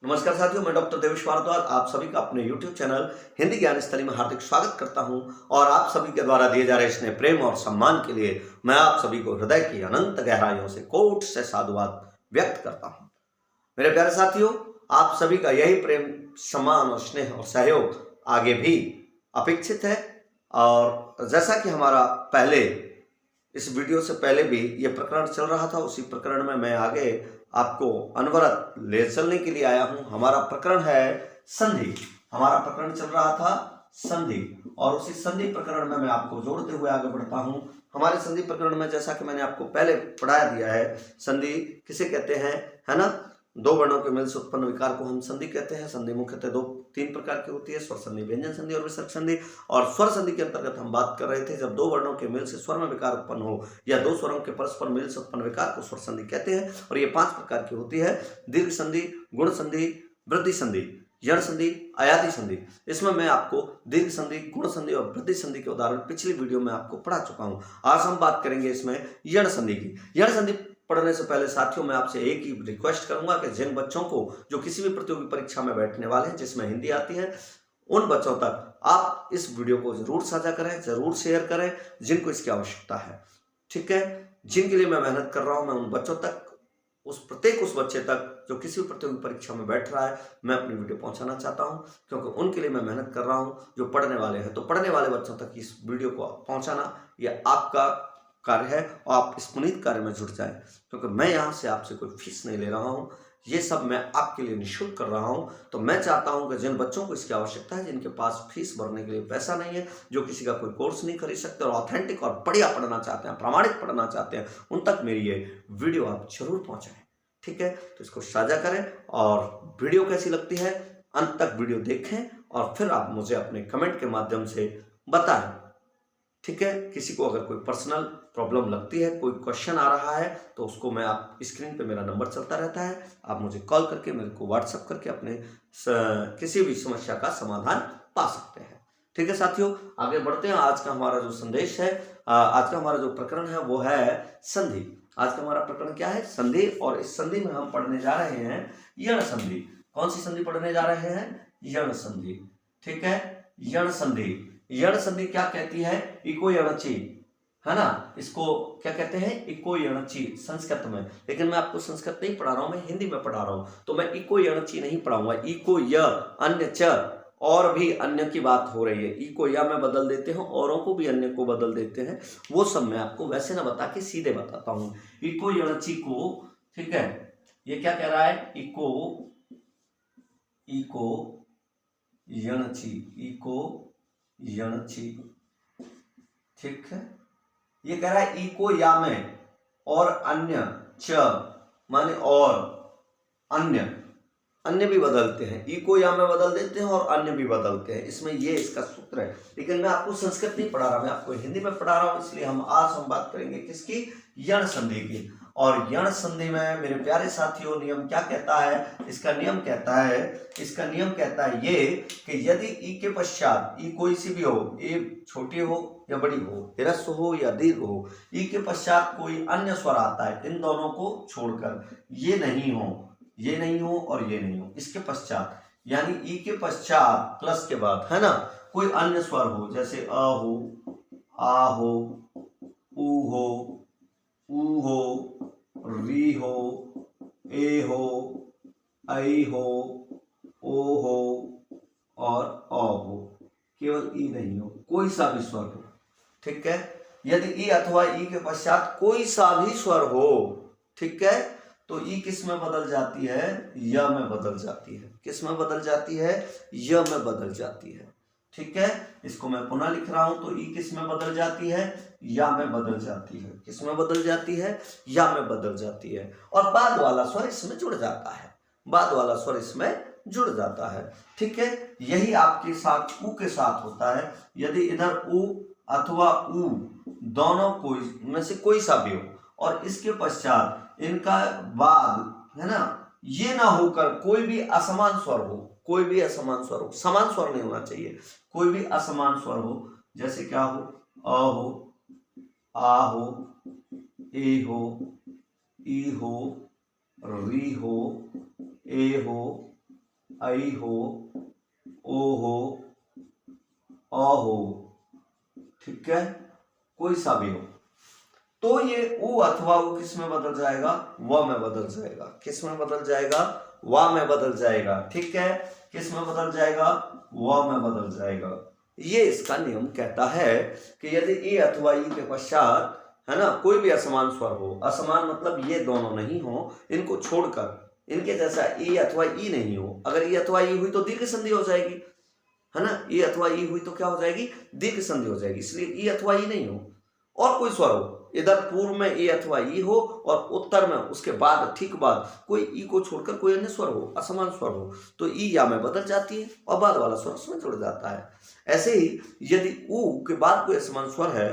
नमस्कार साथियों, मैं डॉक्टर देवेश भारद्वाज आप सभी का अपने YouTube चैनल हिंदी ज्ञान स्थली में हार्दिक स्वागत करता हूं और आप सभी के द्वारा दिए जा रहे स्नेह प्रेम और सम्मान के लिए मैं आप सभी को हृदय की अनंत गहराइयों से कोट से साधुवाद व्यक्त करता हूं। मेरे प्यारे साथियों, आप सभी का यही प्रेम, सम्मान और स्नेह और सहयोग आगे भी अपेक्षित है। और जैसा कि हमारा पहले इस वीडियो से पहले भी ये प्रकरण चल रहा था, उसी प्रकरण में मैं आगे आपको अनवरत ले चलने के लिए आया हूं। हमारा प्रकरण है संधि। हमारा प्रकरण चल रहा था संधि और उसी संधि प्रकरण में मैं आपको जोड़ते हुए आगे बढ़ता हूं। हमारे संधि प्रकरण में जैसा कि मैंने आपको पहले पढ़ाया दिया है, संधि किसे कहते हैं, है ना। दो वर्णों के मेल से उत्पन्न विकार को हम संधि कहते हैं। संधि मुख्यतः तीन प्रकार की होती है, स्वर संधि, व्यंजन संधि और विसर्ग संधि। और स्वर संधि के अंतर्गत हम बात कर रहे थे जब दो वर्णों के मेल से स्वर में विकार उत्पन्न हो या दो स्वरों के परस्पर मेल से उत्पन्न विकार को स्वर संधि कहते हैं। और ये 5 प्रकार की होती है: दीर्घ संधि, गुण संधि, वृद्धि संधि, यण संधि, अयादि संधि। इसमें मैं आपको दीर्घ संधि, गुण संधि और वृद्धि संधि के उदाहरण पिछली वीडियो में आपको पढ़ा चुका हूं। आज हम बात करेंगे इसमें यण संधि की। यण संधि पढ़ने से पहले साथियों मैं आपसे एक ही रिक्वेस्ट करूंगा कि जिन बच्चों को जो किसी भी प्रतियोगी परीक्षा में बैठने वाले हैं जिसमें हिंदी आती है, उन बच्चों तक आप इस वीडियो को जरूर साझा करें, जरूर शेयर करें जिनको इसकी आवश्यकता है। ठीक है, जिनके लिए मैं मेहनत कर रहा हूं, मैं उन बच्चों तक, उस बच्चे तक जो किसी भी प्रतियोगी परीक्षा में बैठ रहा है, मैं अपनी वीडियो पहुंचाना चाहता हूं, क्योंकि उनके लिए मैं मेहनत कर रहा हूं जो पढ़ने वाले हैं। तो पढ़ने वाले बच्चों तक इस वीडियो को पहुंचाना यह आपका कार्य है और आप इस पुनीत कार्य में जुट जाएं, क्योंकि मैं यहाँ से आपसे कोई फीस नहीं ले रहा हूँ, ये सब मैं आपके लिए निःशुल्क कर रहा हूँ। तो मैं चाहता हूँ कि जिन बच्चों को इसकी आवश्यकता है, जिनके पास फीस भरने के लिए पैसा नहीं है, जो किसी का कोई कोर्स नहीं खरीद सकते और ऑथेंटिक और बढ़िया पढ़ना चाहते हैं, प्रामाणिक पढ़ना चाहते हैं, उन तक मेरी ये वीडियो आप जरूर पहुँचाएं। ठीक है, तो इसको साझा करें और वीडियो कैसी लगती है अंत तक वीडियो देखें और फिर आप मुझे अपने कमेंट के माध्यम से बताएं। ठीक है, किसी को अगर कोई पर्सनल प्रॉब्लम लगती है, कोई क्वेश्चन आ रहा है, तो उसको मैं, आप स्क्रीन पे मेरा नंबर चलता रहता है, आप मुझे कॉल करके, मेरे को व्हाट्सएप करके अपने किसी भी समस्या का समाधान पा सकते हैं। ठीक है साथियों, आगे बढ़ते हैं। आज का हमारा जो संदेश है, आज का हमारा जो प्रकरण है वो है संधि। आज का हमारा प्रकरण क्या है? संधि। और इस संधि में हम पढ़ने जा रहे हैं यण संधि। कौन सी संधि पढ़ने जा रहे हैं? यण संधि। ठीक है, यण संधि। यण संधि क्या कहती है? इको यणचि, है ना। इसको क्या कहते हैं? इको यणचि संस्कृत में। लेकिन मैं आपको संस्कृत नहीं पढ़ा रहा हूं, मैं हिंदी में पढ़ा रहा हूं, तो मैं इको यणचि नहीं पढ़ाऊंगा। इको य, अन्य च, और भी अन्य की बात हो रही है। इको या में बदल देते हैं, औरों को भी अन्य को बदल देते हैं, वो सब मैं आपको वैसे ना बता के सीधे बताता हूं। इको यणचि को, ठीक है, ये क्या कह रहा है? इको यणचि, इको यणचि। ठीक है, ये कह रहा है इको या में और अन्य, च माने और, अन्य भी बदलते हैं। इको या में बदल देते हैं और अन्य भी बदलते हैं, इसमें ये इसका सूत्र है। लेकिन मैं आपको संस्कृत नहीं पढ़ा रहा, मैं आपको हिंदी में पढ़ा रहा हूं, इसलिए आज हम बात करेंगे किसकी? यण संधि की। और यण संधि में मेरे प्यारे साथियों नियम क्या कहता है? इसका नियम कहता है ये कि यदि ई के पश्चात, ई कोई सी भी हो, ए छोटी हो या बड़ी हो, ह्रस्व हो या दीर्घ हो, ई के पश्चात कोई अन्य स्वर आता है, इन दोनों को छोड़कर, ये नहीं हो और ये नहीं हो, इसके पश्चात, यानी ई के पश्चात प्लस के बाद, है ना, कोई अन्य स्वर हो, जैसे अ हो, आ हो, उ हो, ऊ हो, री हो, ए हो, आई हो, ओ हो और अ हो, केवल ई नहीं हो, कोई सा भी स्वर हो। ठीक है, यदि ई अथवा ई के पश्चात कोई सा भी स्वर हो, ठीक है, तो ई किस में बदल जाती है? य में बदल जाती है। किस में बदल जाती है? य में बदल जाती है। ठीक है, इसको मैं पुनः लिख रहा हूं, तो ई किस में बदल जाती है? या में बदल जाती है। किस में बदल जाती है? या में बदल जाती है। और बाद वाला स्वर इसमें जुड़ जाता है। ठीक है, यही आपके साथ ऊ के साथ होता है। यदि इधर ऊ अथवा ऊ दोनों कोई में से कोई सा भी हो और इसके पश्चात इनका बाद, है ना, ये ना होकर कोई भी असमान स्वर हो, समान स्वर नहीं होना चाहिए, कोई भी असमान स्वर हो, जैसे क्या हो? अ हो, आ हो, ए हो, ई हो, री हो, ए हो, आई हो, ओ हो, अ हो, ठीक है, कोई सा भी हो, तो ये उ अथवा उ किस में बदल जाएगा, व में बदल जाएगा। किस में बदल जाएगा, व में बदल जाएगा, ठीक है। किस में बदल जाएगा, व में बदल जाएगा। ये इसका नियम कहता है कि यदि ए अथवा ई के पश्चात, है ना, कोई भी असमान स्वर हो, असमान मतलब ये दोनों नहीं हो, इनको छोड़कर, इनके जैसा ए अथवा ई नहीं हो। अगर ए अथवा ई हुई तो दीर्घ संधि हो जाएगी, है ना, ए अथवा ई हुई तो क्या हो जाएगी, दीर्घ संधि हो जाएगी। इसलिए ए अथवा ई नहीं हो और कोई स्वर हो, इधर पूर्व में ए अथवा ई हो और उत्तर में उसके बाद ठीक बाद कोई ई को छोड़कर कोई अन्य स्वर हो, असमान स्वर हो, तो ई या में बदल जाती है और बाद वाला स्वर उसमें जुड़ जाता है। ऐसे ही यदि उ के बाद कोई असमान स्वर है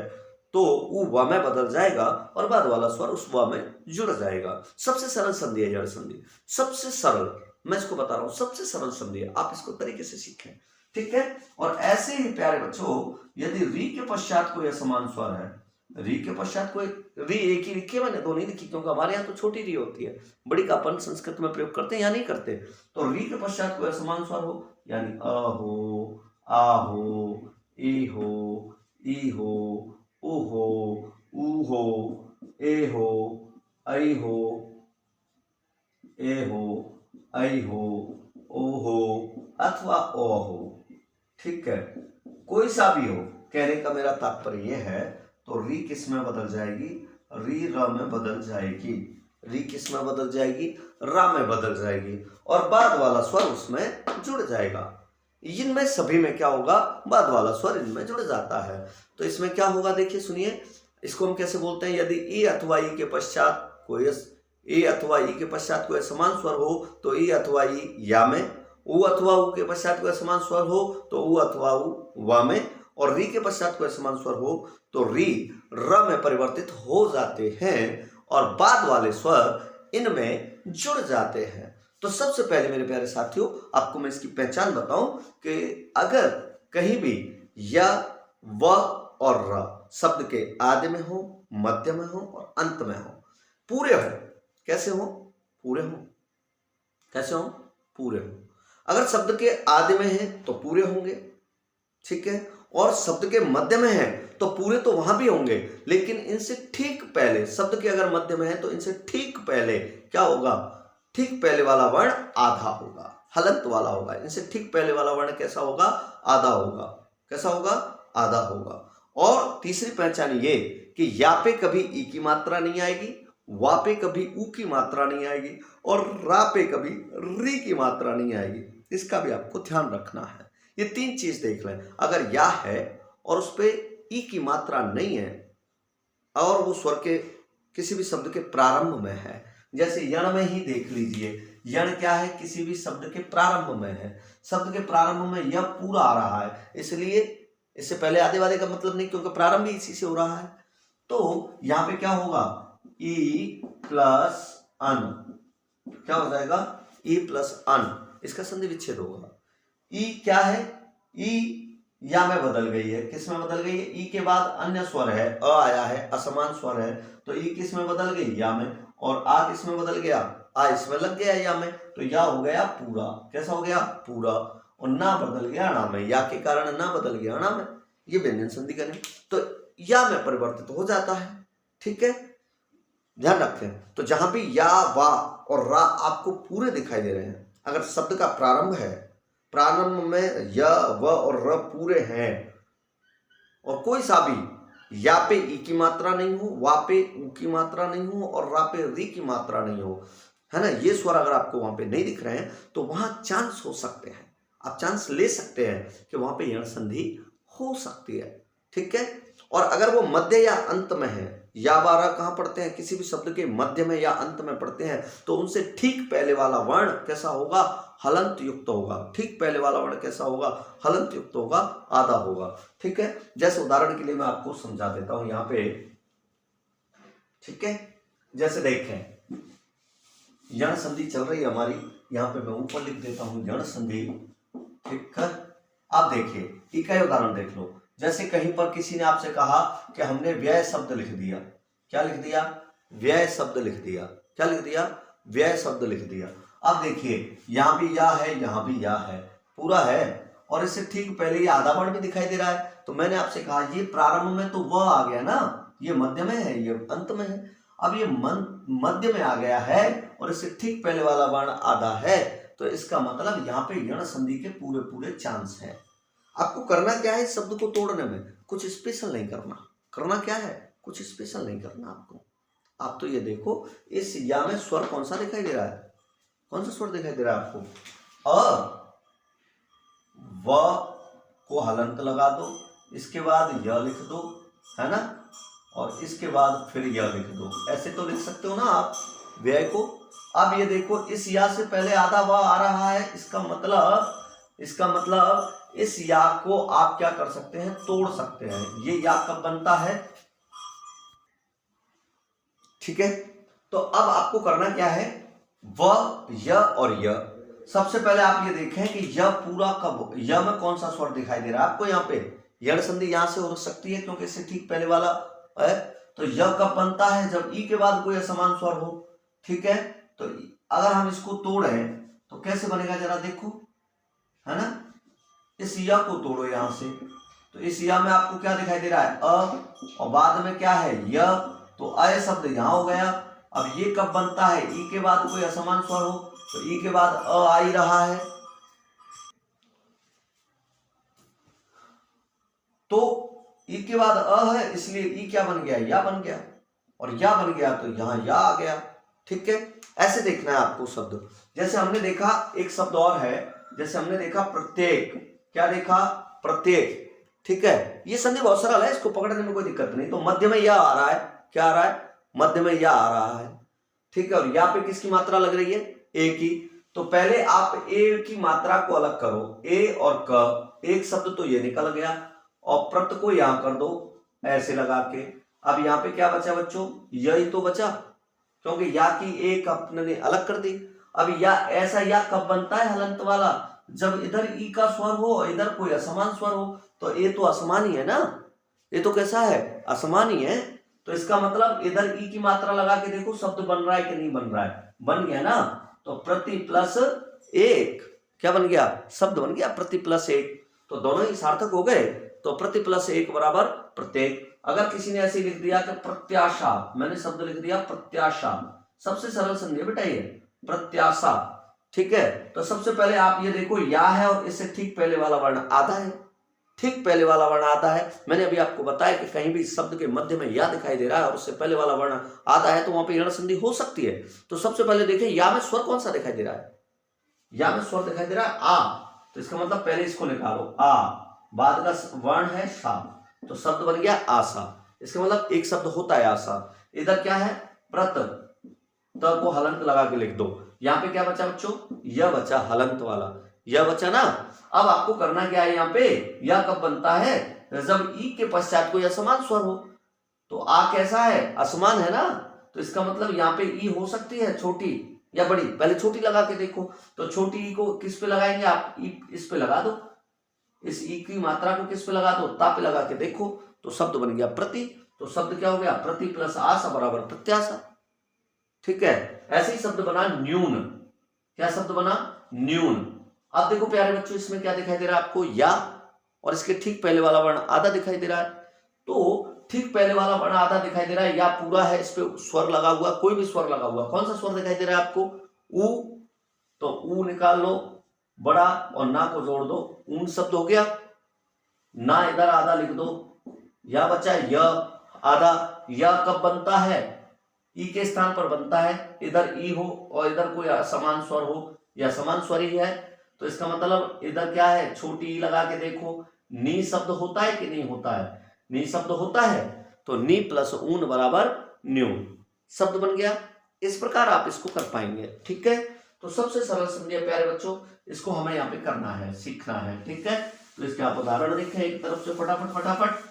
तो उ व में बदल जाएगा और बाद वाला स्वर उस व में जुड़ जाएगा। सबसे सरल संधि है जड़ संधि, सबसे सरल, मैं इसको बता रहा हूं, सबसे सरल संधि है। आप इसको तरीके से सीखें, ठीक है। और ऐसे ही प्यारे बच्चों, यदि री के पश्चात कोई असमान स्वर है, री के पश्चात कोई, री एक ही लिखी है, मैंने दो नहीं लिखी क्योंकि हमारे यहाँ तो छोटी री होती है, बड़ी का अपन संस्कृत में प्रयोग करते हैं या नहीं करते। तो री के पश्चात कोई असमान स्वर हो, यानी अ हो, आ हो, ई हो, ई हो, उ हो, ऊ हो, ए हो, ऐ हो, ए हो, ऐ हो, ओ हो अथवा ओ हो, ठीक है, कोई सा भी हो। कहने का मेरा तात्पर्य यह है, तो री किस में बदल जाएगी, री र में बदल जाएगी। री किस में बदल जाएगी, रा में बदल जाएगी और बाद वाला स्वर उसमें जुड़ जाएगा। इनमें सभी में क्या होगा, बाद वाला स्वर इनमें जुड़ जाता है। तो इसमें क्या होगा, देखिए सुनिए, इसको हम कैसे बोलते हैं। यदि ए अथवा ई के पश्चात कोई, ए अथवा ई के पश्चात कोई समान स्वर हो तो ए अथवा ई या में, उ अथवा उ के पश्चात कोई समान स्वर हो तो उ अथवा उ व में, और री के पश्चात कोई समान स्वर हो तो री र में परिवर्तित हो जाते हैं और बाद वाले स्वर इनमें जुड़ जाते हैं। तो सबसे पहले मेरे प्यारे साथियों, आपको मैं इसकी पहचान बताऊं कि अगर कहीं भी या, व और र शब्द के आदि में हो, मध्य में हो और अंत में हो, पूरे हो, कैसे हो, पूरे हो, कैसे हो, पूरे हो। अगर शब्द के आदि में है तो पूरे होंगे, ठीक है, और शब्द के मध्य में है तो पूरे तो वहां भी होंगे, लेकिन इनसे ठीक पहले, शब्द के अगर मध्य में है तो इनसे ठीक पहले क्या होगा, ठीक पहले वाला वर्ण आधा होगा, हलंत वाला होगा। इनसे ठीक पहले वाला वर्ण कैसा होगा, आधा होगा। कैसा होगा, आधा होगा। और तीसरी पहचान ये कि या पे कभी ई की मात्रा नहीं आएगी, वा पे कभी ऊ की मात्रा नहीं आएगी और रा पे कभी री की मात्रा नहीं आएगी। इसका भी आपको ध्यान रखना है। ये तीन चीज देख लें। अगर या है और उस पे ई की मात्रा नहीं है और वो स्वर के किसी भी शब्द के प्रारंभ में है, जैसे यण में ही देख लीजिए, यण क्या है, किसी भी शब्द के प्रारंभ में है। शब्द के प्रारंभ में यह पूरा आ रहा है, इसलिए इससे पहले आधे वाले का मतलब नहीं, क्योंकि प्रारंभ ही इसी से हो रहा है। तो यहाँ पे क्या होगा, ई प्लस अन, क्या हो जाएगा, ई प्लस अन, इसका संधि विच्छेद होगा। ई क्या है, ई या में बदल गई है, किस में बदल गई है, ई के बाद अन्य स्वर है, अ आया है, असमान स्वर है, तो ई किस में बदल गई, या में, और आ किस में बदल गया, आ इसमें लग गया या में, तो या हो गया पूरा। कैसा हो गया, पूरा। और ना बदल गया अणा में, या के कारण ना बदल गया अणा में, ये व्यंजन संधि करें तो या में परिवर्तित हो जाता है, ठीक है, ध्यान रखें। तो जहां भी या, वा और रा आपको पूरे दिखाई दे रहे हैं, अगर शब्द का प्रारंभ है, प्रारंभ में य, व और र पूरे हैं और कोई सा भी या पे ई की मात्रा नहीं हो, वा पे ऊ की मात्रा नहीं हो और रा पे री की मात्रा नहीं हो, है ना, ये स्वर अगर आपको वहां पे नहीं दिख रहे हैं तो वहां चांस हो सकते हैं, आप चांस ले सकते हैं कि वहां पे यण संधि हो सकती है, ठीक है। और अगर वो मध्य या अंत में है, या वारा कहां पढ़ते हैं, किसी भी शब्द के मध्य में या अंत में पढ़ते हैं, तो उनसे ठीक पहले वाला वर्ण कैसा होगा, हलंत युक्त होगा। ठीक पहले वाला वर्ण कैसा होगा, हलंत युक्त होगा, आधा होगा, ठीक है। जैसे उदाहरण के लिए मैं आपको समझा देता हूं यहां पे, ठीक है। जैसे देखें, यण संधि चल रही है हमारी, यहां पे मैं ऊपर लिख देता हूं यण संधि, ठीक है। आप देखिए, एक ही उदाहरण देख लो। जैसे कहीं पर किसी ने आपसे कहा कि हमने व्यय शब्द लिख दिया, क्या लिख दिया, व्यय शब्द लिख दिया, क्या लिख दिया, व्यय शब्द लिख दिया। अब देखिए यहाँ भी या है, यहाँ भी या है, पूरा है, और इससे ठीक पहले ये आधा वर्ण भी दिखाई दे रहा है। तो मैंने आपसे कहा ये प्रारंभ में तो वह आ गया ना, ये मध्य में है, ये अंत में है। अब ये मध्य में आ गया है और इससे ठीक पहले वाला वर्ण आधा है, तो इसका मतलब यहाँ पे यण संधि के पूरे पूरे चांस है। आपको करना क्या है, इस शब्द को तोड़ने में कुछ स्पेशल नहीं करना। करना क्या है, कुछ स्पेशल नहीं करना आपको। आप तो ये देखो इस या में स्वर कौन सा दिखाई दे रहा है, कौन सा स्वर दिखाई दे रहा है आपको, अ, व को हलंत लगा दो, इसके बाद य लिख दो, है ना, और इसके बाद फिर यह लिख दो। ऐसे तो लिख सकते हो ना आप व्यय को। अब ये देखो इस या से पहले आधा व आ रहा है, इसका मतलब इस या को आप क्या कर सकते हैं, तोड़ सकते हैं। ये या कब बनता है, ठीक है। तो अब आपको करना क्या है, व, य और य। सबसे पहले आप ये देखें कि य पूरा कब, य में कौन सा स्वर दिखाई दे रहा है आपको, यहाँ पे यण संधि यहां से हो सकती है क्योंकि इससे ठीक पहले वाला है। तो य कब बनता है, जब ई के बाद कोई असमान स्वर हो, ठीक है। तो अगर हम इसको तोड़ें तो कैसे बनेगा जरा देखो, है ना। इस य को तोड़ो यहां से, तो इस य में आपको क्या दिखाई दे रहा है, अ, और बाद में क्या है, य, तो अय शब्द यहां हो गया। अब ये कब बनता है, ई के बाद कोई असमान स्वर हो, तो ई के बाद अ आ ही रहा है, तो ई के बाद अ है, इसलिए ई क्या बन गया, या बन गया, और या बन गया तो यहां या आ गया, ठीक है। ऐसे देखना है आपको शब्द। जैसे हमने देखा एक शब्द और है, जैसे हमने देखा प्रत्येक, क्या देखा, प्रत्येक, ठीक है। ये संधि बहुत सरल है, इसको पकड़ने में कोई दिक्कत नहीं। तो मध्य में या आ रहा है, क्या आ रहा है, मध्य में या आ रहा है, ठीक है। और यहाँ पे किसकी मात्रा लग रही है, ए की। तो पहले आप ए की मात्रा को अलग करो, ए और क, एक शब्द तो ये निकल गया, और प्रत को यहां कर दो ऐसे लगा के। अब यहाँ पे क्या बचा बच्चों, यही तो बचा, क्योंकि या की एक अपने ने अलग कर दी। अब या ऐसा या कब बनता है हलंत वाला, जब इधर ई का स्वर हो, इधर कोई असमान स्वर हो। तो ये तो असमान ही है ना, ये तो कैसा है, असमान ही है। तो इसका मतलब इधर ई की मात्रा लगा के देखो शब्द बन रहा है कि नहीं बन रहा है, बन गया ना। तो प्रति प्लस एक क्या बन गया, शब्द बन गया प्रति प्लस एक। तो दोनों ही सार्थक हो गए। तो प्रति प्लस एक बराबर प्रत्येक। अगर किसी ने ऐसे लिख दिया कि प्रत्याशा, मैंने शब्द लिख दिया प्रत्याशा, सबसे सरल संधि बेटा ये प्रत्याशा, ठीक है। तो सबसे पहले आप ये देखो या है और इससे ठीक पहले वाला वर्ण आधा है, ठीक पहले वाला वर्ण आधा है। मैंने अभी आपको बताया कि कहीं भी शब्द के मध्य में या दिखाई दे रहा है और उससे पहले वाला वर्ण आधा है तो वहां पे यण संधि हो सकती है। तो सबसे पहले देखें या में स्वर कौन सा दिखाई दे रहा है, या में स्वर दिखाई दे रहा है आ, तो इसका मतलब पहले इसको निकालो, आ, बाद का वर्ण है सा, तो शब्द बन गया आशा। इसका मतलब एक शब्द होता है आशा। इधर क्या है, प्रत, त को हलंत लगा के लिख दो। यहाँ पे क्या बचा बच्चों, यह बचा हलंत वाला, यह बचा ना। अब आपको करना क्या है, यहाँ पे यह कब बनता है, जब ई के पश्चात कोई असमान स्वर हो। तो आ कैसा है, असमान है ना, तो इसका मतलब यहाँ पे ई हो सकती है छोटी या बड़ी। पहले छोटी लगा के देखो, तो छोटी ई को किस पे लगाएंगे आप, ई इस पे लगा दो, इस ई की मात्रा को किस पे लगा दो, ता पे लगा के देखो, तो शब्द बन गया प्रति। तो शब्द क्या हो गया, प्रति प्लस आशा बराबर प्रत्याशा, ठीक है। ऐसे ही शब्द बना न्यून, क्या शब्द बना, न्यून। अब देखो प्यारे बच्चों इसमें क्या दिखाई दे रहा है आपको, या, और इसके ठीक पहले वाला वर्ण आधा दिखाई दे रहा है। तो ठीक पहले वाला वर्ण आधा दिखाई दे रहा है, या पूरा है, इस पे स्वर लगा हुआ, कोई भी स्वर लगा हुआ, कौन सा स्वर दिखाई दे रहा है आपको, ऊ, तो ऊ निकाल लो बड़ा और ना को जोड़ दो, ऊन शब्द हो गया। ना इधर आधा लिख दो, या बचा य आधा। या कब बनता है, ई के स्थान पर बनता है, इधर ई हो और इधर कोई समान स्वर हो, या समान स्वर ही है। तो इसका मतलब इधर क्या है, छोटी ई लगा के देखो, नी शब्द होता है कि नहीं होता है, नी शब्द होता है। तो नी प्लस ऊन बराबर न्यून, शब्द बन गया। इस प्रकार आप इसको कर पाएंगे, ठीक है। तो सबसे सरल समझिए प्यारे बच्चों, इसको हमें यहाँ पे करना है, सीखना है, ठीक है। तो इसके आप उदाहरण देखें एक तरफ से फटाफट फटाफट।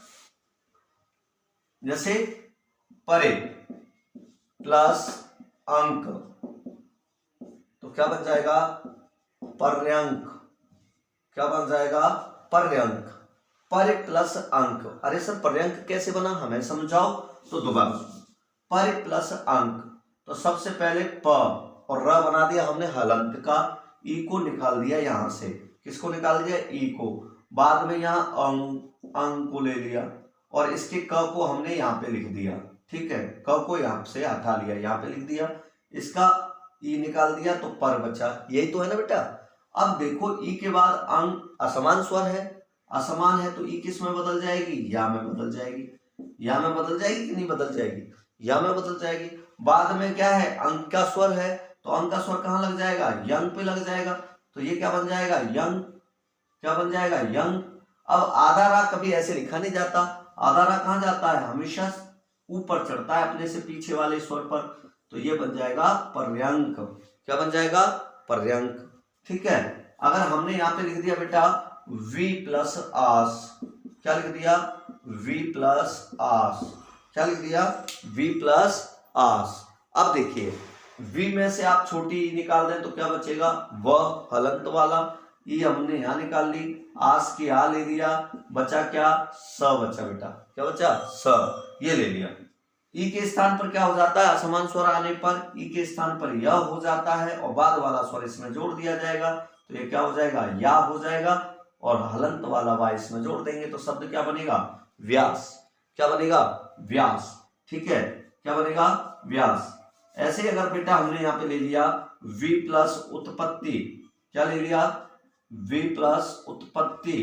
जैसे परे प्लस अंक, तो क्या बन जाएगा, पर्यंक, क्या बन जाएगा, पर्यंक। पर प्लस अंक, अरे सर पर्यंक कैसे बना, हमें समझाओ। तो दोबारा पर प्लस अंक, तो सबसे पहले प, और र बना दिया हमने हलंत का, ई को निकाल दिया यहाँ से, किसको निकाल दिया, ई को, बाद में यहाँ अंग को ले लिया और इसके क को हमने यहाँ पे लिख दिया, ठीक है, क को यहाँ से हटा लिया, यहाँ पे लिख दिया, इसका ई निकाल दिया तो पर बचा, यही तो है ना बेटा। अब देखो ई के बाद अंग असमान स्वर है, असमान है तो ई किस में बदल जाएगी, या में बदल जाएगी, या में बदल जाएगी कि नहीं बदल जाएगी, या में बदल जाएगी। बाद में क्या है, अंग का स्वर है तो अंग का स्वर कहाँ लग जाएगा, यंग पे लग जाएगा, तो ये क्या बन जाएगा, यंग, क्या बन जाएगा, यंग। अब आधा रा कभी ऐसे लिखा नहीं जाता, आधा रा कहाँ जाता है, हमेशा ऊपर चढ़ता है अपने से पीछे वाले स्वर पर, तो ये बन जाएगा पर्यंक, क्या बन जाएगा, पर्यंक, ठीक है। अगर हमने यहाँ पे लिख दिया बेटा वी प्लस आस, क्या लिख दिया, वी प्लस आस, क्या लिख दिया, वी प्लस आस। अब देखिए वी में से आप छोटी ई निकाल दें तो क्या बचेगा, वह हलंत वाला, ई हमने यहाँ निकाल ली, आस की आ ले लिया, बचा क्या, स बचा बेटा, क्या बचा, स, ये ले लिया। ई के स्थान पर क्या हो जाता है, असमान स्वर आने पर ई के स्थान पर यह हो जाता है और बाद वाला स्वर इसमें जोड़ दिया जाएगा, तो ये क्या हो जाएगा, या हो जाएगा, और हलंत वाला वा इसमें जोड़ देंगे तो शब्द क्या बनेगा, व्यास, क्या बनेगा, व्यास, ठीक है, क्या बनेगा, व्यास। ऐसे अगर बेटा हमने यहाँ पे ले लिया v प्लस उत्पत्ति, क्या ले लिया, v प्लस उत्पत्ति,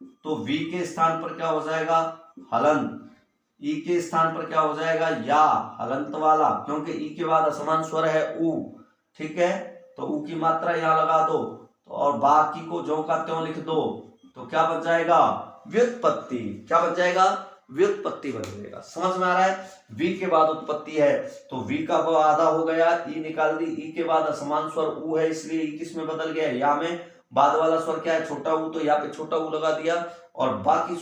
तो v के स्थान पर क्या हो जाएगा, हलंत, ई के स्थान पर क्या हो जाएगा, या, हलंत वाला, क्योंकि ई के बाद असमान स्वर है ऊ, ठीक है, तो ऊ की मात्रा यहाँ लगा दो, तो और बाकी को ज्यों का त्यों लिख दो, तो क्या बन जाएगा, व्युत्पत्ति, क्या बन जाएगा, व्युत्पत्ति बन जाएगा। समझ में आ रहा है, v के बाद उत्पत्ति है तो v का वो आधा हो गया, ई निकाल दी, ई के बाद असमान स्वर ऊ है इसलिए ई किस में बदल गया, या में, बाद वाला स्वर क्या है, छोटा ऊ, तो यहाँ पे छोटा ऊ लगा दिया और बाकी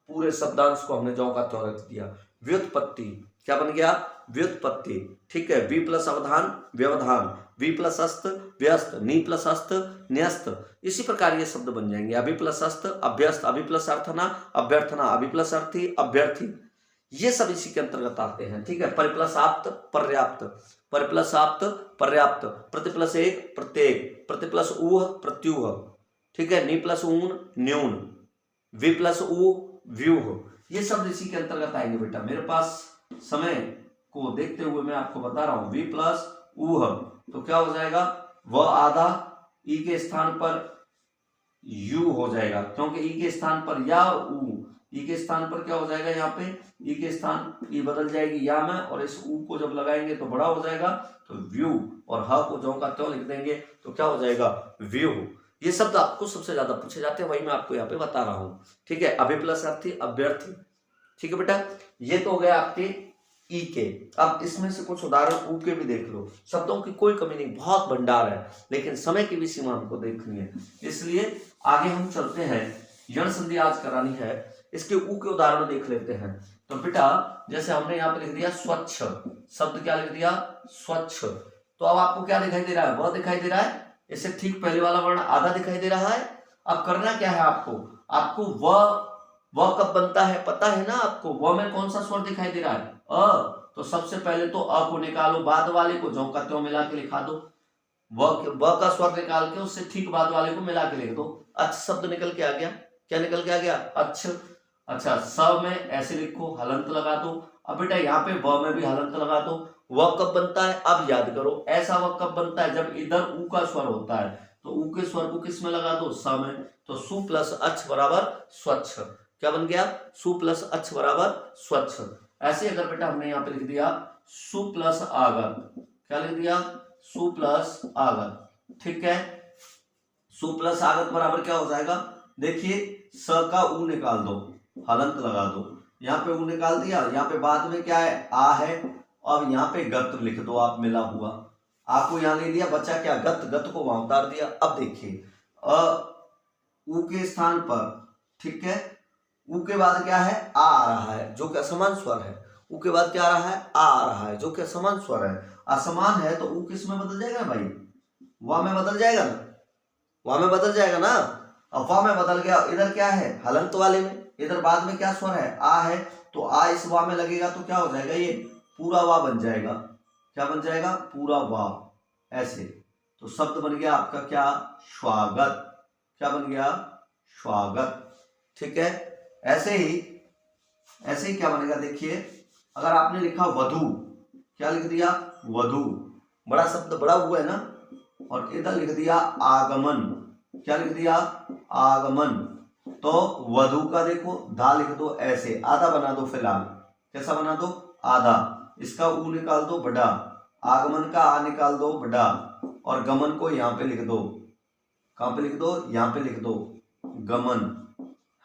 पूरे शब्दांश को हमने ज्यों का त्यों रख दिया, व्युत्पत्ति, क्या बन गया, व्युत्पत्ति, ठीक है। वी प्लस अवधान व्यवधान, वी प्लस अस्त व्यस्त, नी प्लस अस्त न्यस्त, इसी प्रकार ये शब्द बन जाएंगे, अभि प्लस अस्त अभ्यस्त, अभि प्लस अर्थना अभ्यर्थना, अभि प्लस अर्थी अभ्यर्थी, ये सब इसी के अंतर्गत आते हैं, ठीक है। परिप्लस आप्त पर्याप्त, परिप्लस आप्त पर्याप्त, प्रतिप्लस एक प्रत्येक, प्रतिप्लस ऊह प्रत्यूह, ठीक है, नी प्लस ऊन न्यून, वी प्लस ऊ व्यूह, ये शब्द इसी के अंतर्गत आएंगे बेटा। मेरे पास समय को देखते हुए मैं आपको बता रहा हूं, वी प्लस ऊह तो क्या हो जाएगा, वह आधा, ई के स्थान पर यू हो जाएगा, क्योंकि ई के स्थान पर या ऊ, ई के स्थान पर क्या हो जाएगा, यहाँ पे ई के स्थान ई बदल जाएगी या में, और इस ऊ को जब लगाएंगे तो बड़ा हो जाएगा, तो व्यू, और ह को ज्यों का त्यों लिख देंगे तो क्या हो जाएगा, व्यू। ये शब्द आपको सबसे ज्यादा पूछे जाते हैं, वही मैं आपको यहाँ पे बता रहा हूँ, ठीक है। अभि प्लस अर्थी अभ्यर्थी, ठीक है बेटा, ये तो हो गया आपके ई के। अब इसमें से कुछ उदाहरण ऊ के भी देख लो, शब्दों की कोई कमी नहीं, बहुत भंडार है, लेकिन समय की भी सीमा हमको देखनी है, इसलिए आगे हम चलते हैं। यण संधि आज करानी है, इसके ऊ के उदाहरण देख लेते हैं। तो बेटा जैसे हमने यहाँ पे लिख दिया स्वच्छ, शब्द क्या लिख दिया, स्वच्छ, तो अब आपको क्या दिखाई दे रहा है, वह दिखाई दे रहा है, इससे ठीक पहले वाला वर्ण आधा दिखाई दे रहा है। अब करना क्या है आपको, आपको वह कब बनता है पता है ना आपको, वह में कौन सा स्वर दिखाई दे रहा है, अ, तो सबसे पहले तो अ को निकालो, बाद वाले को ज्यों का त्यों मिला के लिखा दो, वह का स्वर निकाल के उससे ठीक बाद वाले को मिला के लिख दो, अच्छ शब्द निकल के आ गया, क्या निकल के आ गया, अच्छ। अच्छा, स में ऐसे लिखो, हलंत लगा दो, अब बेटा यहाँ पे व में भी हलंत लगा दो। वह कब बनता है, अब याद करो, ऐसा वह कब बनता है, जब इधर ऊ का स्वर होता है, तो ऊ के स्वर को किस में लगा दो, स में, तो सु प्लस अच्छ बराबर स्वच्छ, क्या बन गया, सु प्लस अच्छ बराबर स्वच्छ। ऐसे अगर बेटा हमने यहाँ पे लिख दिया सु प्लस आगत, क्या लिख दिया, सु प्लस आगत, ठीक है, सु प्लस आगत बराबर क्या हो जाएगा, देखिए स का ऊ निकाल दो, हलंत लगा दो, यहाँ पे ऊ निकाल दिया, यहाँ पे बाद में क्या है, आ है, अब यहाँ पे गत लिख दो आप मिला हुआ, आपको यहाँ ले लिया, बचा क्या, गत, गत को वहां उतार दिया। अब देखिए ऊ के स्थान पर, ठीक है, ऊ के बाद क्या है, आ रहा है जो कि असमान स्वर है, ऊ के बाद क्या आ रहा है, आ रहा है जो कि असमान स्वर है, असमान है तो ऊ किस में बदल जाएगा भाई, वाह में बदल जाएगा ना, वाह में बदल जाएगा ना। अब वाह में बदल गया, इधर क्या है, हलंत वाले में, इधर बाद में क्या स्वर है, आ है, तो आ इस वाह में लगेगा तो क्या हो जाएगा, ये पूरा वाह बन जाएगा, क्या बन जाएगा, पूरा वाह, ऐसे, तो शब्द बन गया आपका क्या, स्वागत। क्या बन गया, स्वागत। ठीक है, ऐसे ही क्या बनेगा, देखिए अगर आपने लिखा वधु, क्या लिख दिया, वधु, बड़ा शब्द बड़ा हुआ है ना, और इधर लिख दिया आगमन। क्या लिख दिया, आगमन। तो वधु का देखो धा लिख दो ऐसे, आधा बना दो फिलहाल। कैसा बना दो, आधा। इसका ऊ निकाल दो बड़ा, आगमन का आ निकाल दो बड़ा, और गमन को यहाँ पे लिख दो। कहां पे लिख दो, यहाँ पे लिख दो, गमन,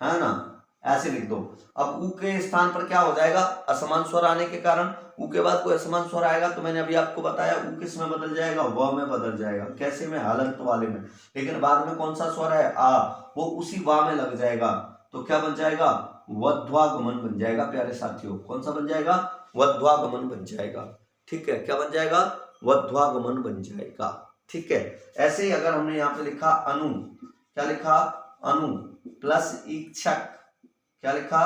है ना, ऐसे लिख दो। अब ऊ के स्थान पर क्या हो जाएगा, असमान स्वर आने के कारण ऊ के बाद कोई असमान स्वर आएगा तो मैंने अभी आपको बताया ऊ किस में बदल जाएगा, व में बदल जाएगा। कैसे में, हलंत वाले में। लेकिन बाद में कौन सा स्वर है, आ, वो उसी वा में लग जाएगा, तो क्या बन जाएगा, वध्वागमन बन जाएगा प्यारे साथियों। कौन सा बन जाएगा, वध्वागमन बन जाएगा। ठीक है, क्या बन जाएगा, वध्वागमन बन जाएगा। ठीक है, ऐसे ही अगर हमने यहाँ पे लिखा अनु, क्या लिखा, अनु प्लस इच्छक, क्या लिखा,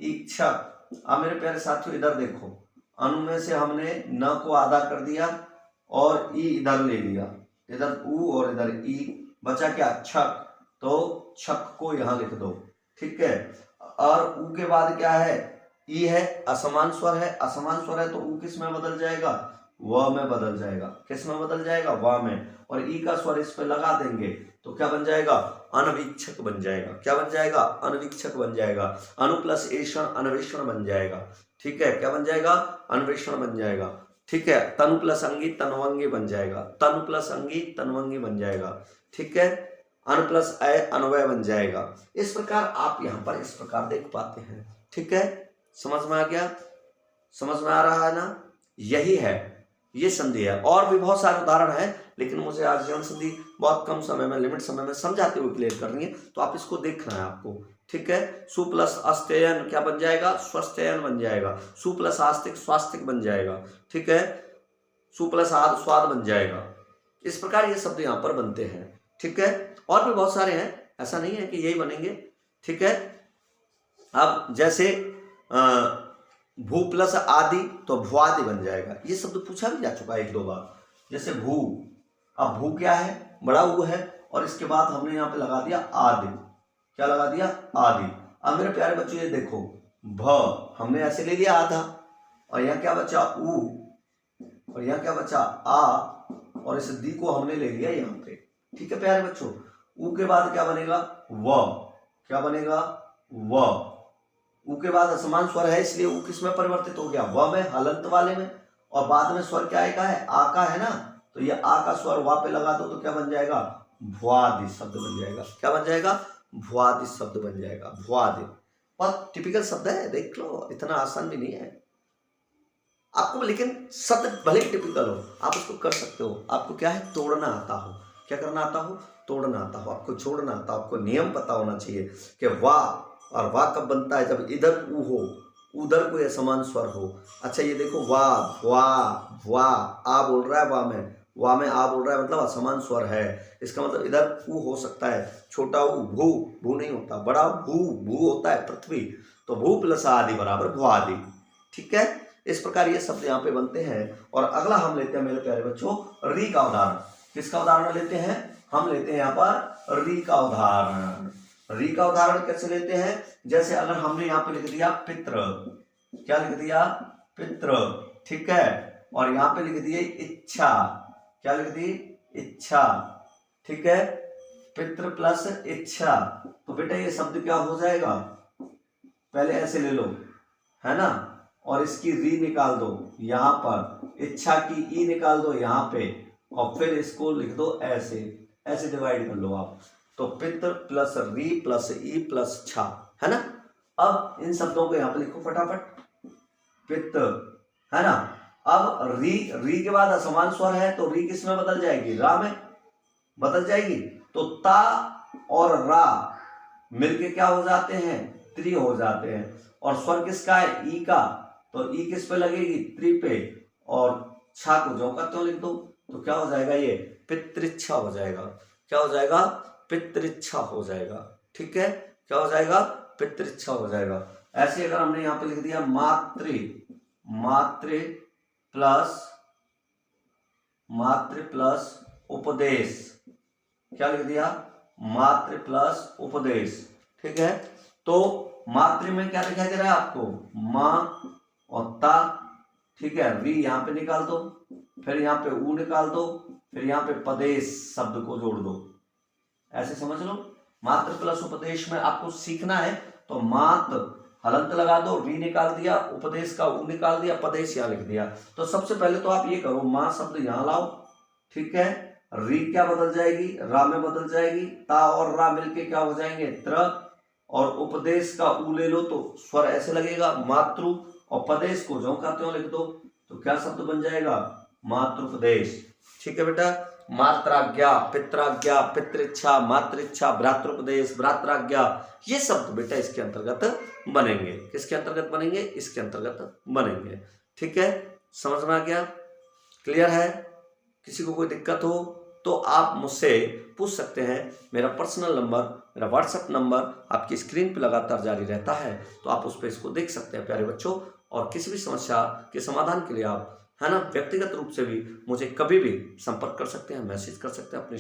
इच्छक। अब मेरे प्यारे साथियों इधर देखो, अनु में से हमने न को आधा कर दिया और ई इधर ले लिया, इधर ऊ और इधर ई, बचा क्या, छक। तो छक को यहां लिख दो। ठीक है, और ऊ के बाद क्या है, ई है, असमान स्वर है, असमान स्वर है तो ऊ किस में बदल जाएगा, व में बदल जाएगा। किस में बदल जाएगा, व में, और ई का स्वर इस पे लगा देंगे तो क्या बन जाएगा, अनवीक्षक बन जाएगा। क्या बन जाएगा, अनवीक्षक बन जाएगा। अनु प्लस एषण अन्वेषण बन जाएगा। ठीक है, क्या बन जाएगा, अन्वेषण बन जाएगा। ठीक है, तनु प्लस अंगी तनवंगी बन जाएगा, तनु प्लस अंगी तनवंगी बन जाएगा। ठीक है, अन प्लस अय अन्वय बन जाएगा। इस प्रकार आप यहाँ पर इस प्रकार देख पाते हैं। ठीक है, समझ में आ गया, समझ में आ रहा है ना, यही है, ये संधि है। और भी बहुत सारे उदाहरण हैं, लेकिन मुझे आज जन संधि बहुत कम समय में, लिमिट समय में समझाते हुए क्लियर करनी है, तो आप इसको देखना है आपको। ठीक है, सु प्लस अस्तेयन क्या बन जाएगा, स्वस्थयन बन जाएगा। सु प्लस आस्तिक स्वास्तिक बन जाएगा। ठीक है, सु प्लस आद स्वाद बन जाएगा। इस प्रकार ये शब्द यहाँ पर बनते हैं। ठीक है, और भी बहुत सारे हैं, ऐसा नहीं है कि यही बनेंगे। ठीक है, अब जैसे भू प्लस आदि तो भुआदि बन जाएगा। ये शब्द पूछा भी जा चुका है एक दो बार। जैसे भू, अब भू क्या है, बड़ा ऊ है, और इसके बाद हमने यहाँ पे लगा दिया आदि। क्या लगा दिया, आदि। अब मेरे प्यारे बच्चों ये देखो, भ हमने ऐसे ले लिया आधा, और यहाँ क्या बचा, ऊ, और यहाँ क्या बचा, आ, और इस दी को हमने ले लिया यहाँ पे। ठीक है प्यारे बच्चों, ऊ के बाद क्या बनेगा, व। क्या बनेगा, व। ऊ के बाद असमान स्वर है, इसलिए ऊ किस में परिवर्तित हो गया, व में, हलंत वाले में। और बाद में स्वर क्या आएगा, है आ का, है ना, तो ये आ का स्वर वा पे लगा दो तो क्या बन जाएगा, भुआदि शब्द बन जाएगा। क्या बन जाएगा, भुआदि शब्द बन जाएगा। भुआदि बहुत टिपिकल शब्द है, देख लो, इतना आसान भी नहीं है आपको, लेकिन शब्द भले ही टिपिकल हो आप उसको कर सकते हो। आपको क्या है, तोड़ना आता हो। क्या करना आता हो, तोड़ना आता हो, आपको जोड़ना आता हो। आपको नियम पता होना चाहिए कि वाह, और वाह कब बनता है, जब इधर ऊ हो, उधर कोई असमान स्वर हो। अच्छा ये देखो, वाह, वाह, वाह, आ बोल रहा है, वाह में आ बोल रहा है, मतलब असमान स्वर है। इसका मतलब इधर ऊ हो सकता है, छोटा ऊ, भू, भू नहीं होता, बड़ा भू, भू होता है पृथ्वी। तो भू प्लस आदि बराबर भुआदि। ठीक है, इस प्रकार ये शब्द यहाँ पे बनते हैं। और अगला हम लेते हैं मेरे प्यारे बच्चों, री का उदाहरण। किसका उदाहरण लेते हैं, हम लेते हैं यहाँ पर री का उदाहरण। री का उदाहरण कैसे लेते हैं, जैसे अगर हमने यहाँ पे लिख दिया पितृ, क्या लिख दिया, पितृ। ठीक है, और यहाँ पे लिख दिए इच्छा। क्या लिख दी, इच्छा। ठीक है, पितृ प्लस इच्छा, तो बेटा ये शब्द क्या हो जाएगा, पहले ऐसे ले लो, है ना, और इसकी री निकाल दो यहाँ पर, इच्छा की ई निकाल दो यहाँ पे, और फिर इसको लिख दो ऐसे, ऐसे डिवाइड कर लो आप। तो पितृ प्लस री प्लस ई प्लस छा, है ना। अब इन शब्दों को यहाँ पे लिखो फटाफट, पितृ, है ना। अब री के बाद असमान स्वर है तो री किस में बदल जाएगी, रा में बदल जाएगी। तो ता और रा मिलके क्या हो जाते हैं, त्रि हो जाते हैं। और स्वर किसका है, ई का, तो ई किस पे लगेगी, त्रि पे, और छा को जो का त्यों लिख दो, तो क्या हो जाएगा, ये पितृच्छा हो जाएगा। क्या हो जाएगा, पितृच्छा हो जाएगा। ठीक है, क्या हो जाएगा, पितृच्छा हो जाएगा। ऐसे अगर हमने यहाँ पे लिख दिया मातृ, मातृ प्लस मातृ प्लस उपदेश, क्या लिख दिया, मातृ प्लस उपदेश। ठीक है, तो मातृ में क्या दिखाई दे रहा है आपको, माँ और ता। ठीक है, वी यहाँ पे निकाल दो, फिर यहाँ पे ऊ निकाल दो, फिर यहाँ पे पदेश शब्द को जोड़ दो, ऐसे समझ लो। मातृ प्लस उपदेश में आपको सीखना है, तो मात हलंत लगा दो, वी निकाल दिया, उपदेश का ऊ निकाल दिया, पदेश यहाँ लिख दिया। तो सबसे पहले तो आप ये करो, माँ शब्द यहाँ लाओ। ठीक है, री क्या बदल जाएगी, रा में बदल जाएगी, ता और रा मिलके क्या हो जाएंगे, त्र, और उपदेश का ऊ ले लो तो स्वर ऐसे लगेगा मातृ, और पदेश को जो कहते हो लिख दो, तो क्या शब्द बन जाएगा, मातृपदेश। ठीक है बेटा, मात्राज्ञा, पित्राज्ञा, पितृच्छा, मातृच्छा, भ्रातृपदेश, भ्रात्राज्ञा, ये शब्द बेटा इसके अंतर्गत बनेंगे। किसके अंतर्गत बनेंगे, इसके अंतर्गत बनेंगे। ठीक है, समझ में आ गया, क्लियर है। किसी को कोई दिक्कत हो तो आप मुझसे पूछ सकते हैं। मेरा पर्सनल नंबर, मेरा व्हाट्सएप नंबर आपकी स्क्रीन पे लगातार जारी रहता है, तो आप उस पर इसको देख सकते हैं प्यारे बच्चों। और किसी भी समस्या के समाधान के लिए आप, है ना, व्यक्तिगत रूप से भी मुझे कभी भी संपर्क कर सकते हैं, मैसेज कर सकते हैं अपने